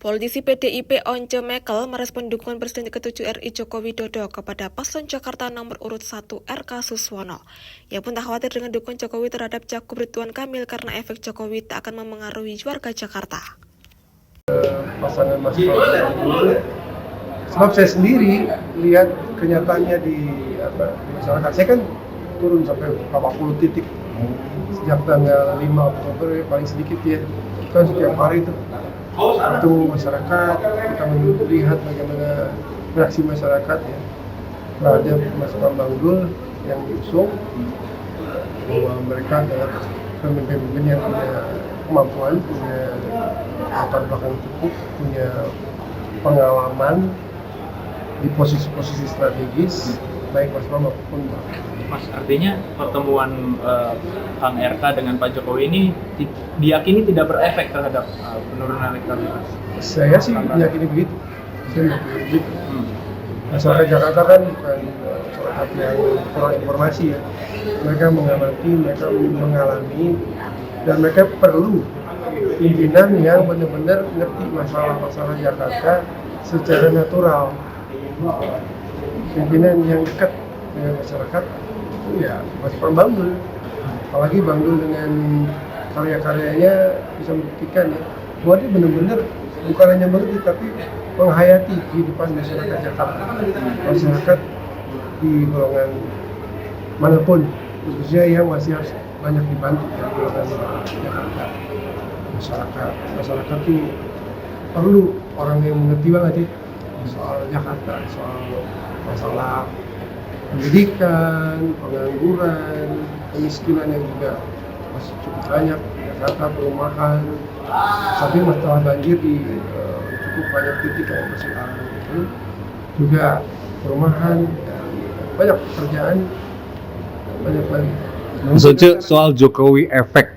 Politisi PDIP Once Mekel merespon dukungan Presiden ke-7 RI Joko Widodo kepada paslon Jakarta nomor urut 1 RK Suswono. Ia pun tak khawatir dengan dukungan Jokowi terhadap Cagup Ridwan Kamil karena efek Jokowi tak akan memengaruhi warga Jakarta. Pasangan Mas Prabowo, sebab saya sendiri lihat kenyataannya di masyarakat. Saya kan turun sampai 80 titik sejak tanggal 5 Oktober paling sedikit ya. Kan setiap hari itu masyarakat, kita melihat bagaimana reaksi masyarakat ya terhadap Mas Prabowo yang diusung, bahwa mereka adalah pemimpin-pemimpin yang punya kemampuan, punya latar belakang cukup, punya pengalaman di posisi-posisi strategis, baik Mas Prabowo maupun Mas, artinya pertemuan Kang RK dengan Pak Jokowi ini diyakini tidak berefek terhadap penurunan elektabilitas? Saya sih meyakini begitu. Masyarakat Jakarta kan bukan masyarakat yang kurang informasi ya. Mereka mengamati, mereka mengalami, dan mereka perlu pimpinan yang benar-benar ngerti masalah-masalah Jakarta secara natural. Pimpinan yang dekat dengan masyarakat itu ya Mas Prabowo. Apalagi Bang Dul dengan karya-karyanya bisa membuktikan ya bahwa dia benar-benar bukan hanya mengerti tapi menghayati kehidupan masyarakat Jakarta. Masyarakat di golongan manapun, khususnya yang masih harus banyak dibantu ya, golongan Jakarta. Masyarakat itu perlu orang yang mengerti banget ya soal Jakarta, soal masalah pendidikan, pengangguran, kemiskinan yang juga masih cukup banyak di Jakarta, perumahan, tapi masalah banjir di cukup banyak titik yang masih ada itu, juga perumahan dan banyak pekerjaan, banyak lagi. Soal Jokowi efek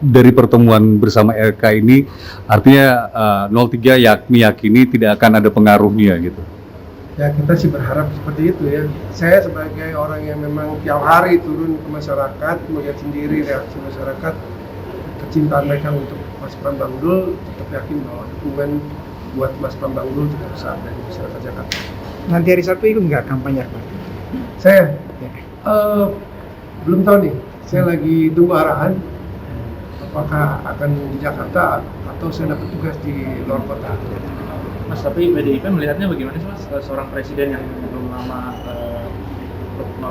dari pertemuan bersama RK ini, artinya 03 meyakini tidak akan ada pengaruhnya gitu. Ya kita sih berharap seperti itu ya. Saya sebagai orang yang memang tiap hari turun ke masyarakat, melihat sendiri reaksi masyarakat, kecintaan mereka untuk Mas Prabowo, tetap yakin bahwa dukungan buat Mas Prabowo tetap besar dari masyarakat Jakarta. Nanti hari Sabtu itu nggak kampanye Pak? Saya belum tahu nih. Saya lagi tunggu arahan. Apakah akan di Jakarta atau saya dapat tugas di luar kota. Mas, tapi PDIP melihatnya bagaimana sih Mas, seorang presiden yang belum lama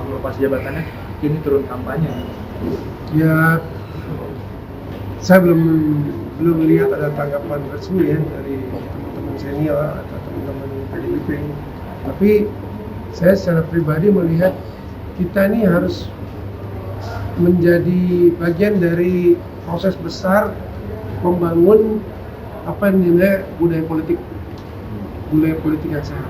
melepas jabatannya ini turun kampanye? Ya, saya belum lihat ada tanggapan resmi ya dari teman-teman senior atau teman-teman PDIP. Tapi saya secara pribadi melihat kita ini harus menjadi bagian dari proses besar membangun apa yang dinilai budaya politik yang sehat.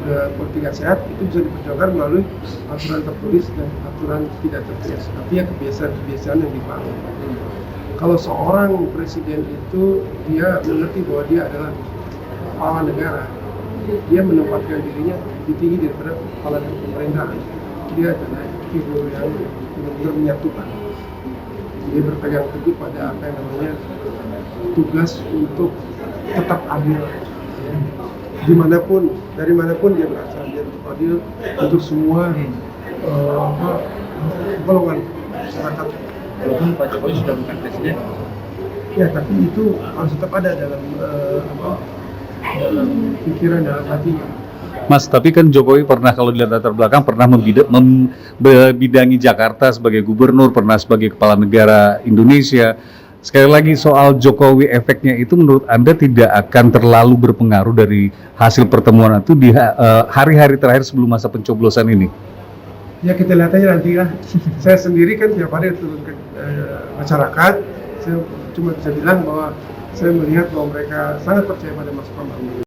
Budaya politik yang sehat itu bisa diperjuangkan melalui aturan tertulis dan aturan tidak tertulis. Artinya kebiasaan-kebiasaan yang dibangun. Kalau seorang presiden itu dia mengerti bahwa dia adalah kepala negara, dia menempatkan dirinya lebih tinggi daripada kepala pemerintahan. Dia adalah figur yang benar-benar menyatukan. Dia berpegang teguh pada apa yang namanya tugas untuk tetap adil. Dimanapun, dari manapun dia berasal, dia tetap adil untuk semua golongan masyarakat. Walaupun Pak Jokowi sudah bukan presiden. Ya, tapi itu harus tetap ada dalam pikiran, dalam hatinya. Mas, tapi kan Jokowi pernah, kalau dilihat latar belakang, pernah membidangi Jakarta sebagai gubernur, pernah sebagai kepala negara Indonesia. Sekali lagi soal Jokowi efeknya itu menurut Anda tidak akan terlalu berpengaruh dari hasil pertemuan itu di hari-hari terakhir sebelum masa pencoblosan ini? Ya kita lihat aja nanti lah. Saya sendiri kan tiap hari turun ke masyarakat. Saya cuma bisa bilang bahwa saya melihat bahwa mereka sangat percaya pada Mas Prabowo.